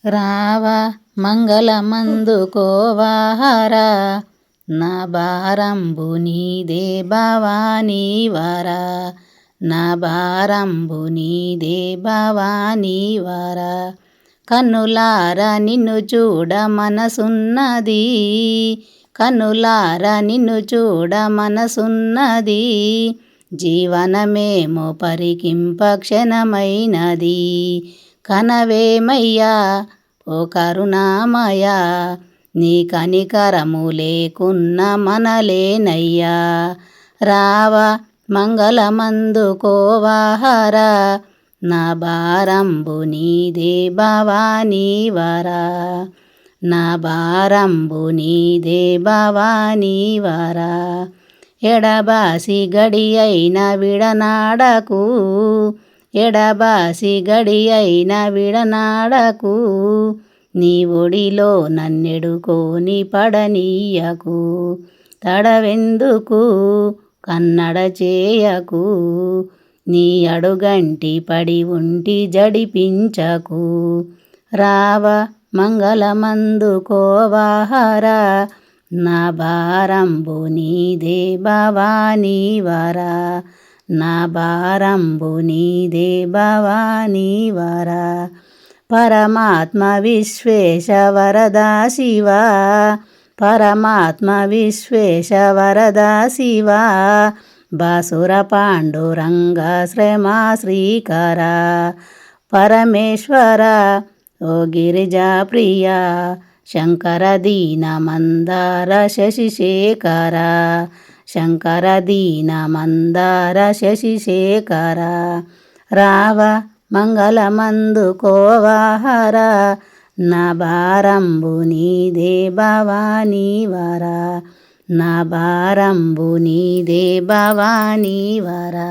రావా మంగళమందుకోవారా నా భారంబు నీదే భవానీ వరా నా భారంబు నీదే భవానీ వరా కన్నులారా నిన్ను చూడ మనసున్నది కన్నులారా నిన్ను చూడ మనసున్నది జీవనమేమో పరికింప క్షణమైనది కనవేమయ్యా ఓ కరుణామయ నీ కనికరము లేకున్న మనలేనయ్యా రావా మంగళమందుకోవారా నా భారంబు నీదే భవానీ వరా నా భారంబు నీదే భవానీ వరా ఎడబాసి గడి అయిన విడనాడకు ఎడబాసి గడి అయిన విడనాడకు నీ ఒడిలో నన్నెడుకోని పడనీయకు తడవెందుకు కన్నడ చేయకు నీ అడుగంటి పడి ఉంటి జడిపించకు రావ మంగళమందుకోవారా నా భారంబు నీదే భవానీ వరా నా భారంబు నీదే భవానీ వరా పరమాత్మ విశ్వేశ వరదా శివ పరమాత్మ విశ్వేశ వరదా శివ బాసుర పాండురంగ శ్రమా శ్రీకర పరమేశ్వర ఓ గిరిజా ప్రియ శంకర దీన మందార శశిశేఖర శంకర దీన మందార శశిశేఖర రావ మంగళమందుకోవారా నా భారంబు నీదే భవానీ వరా నా భారంబు నీదే భవానీ వరా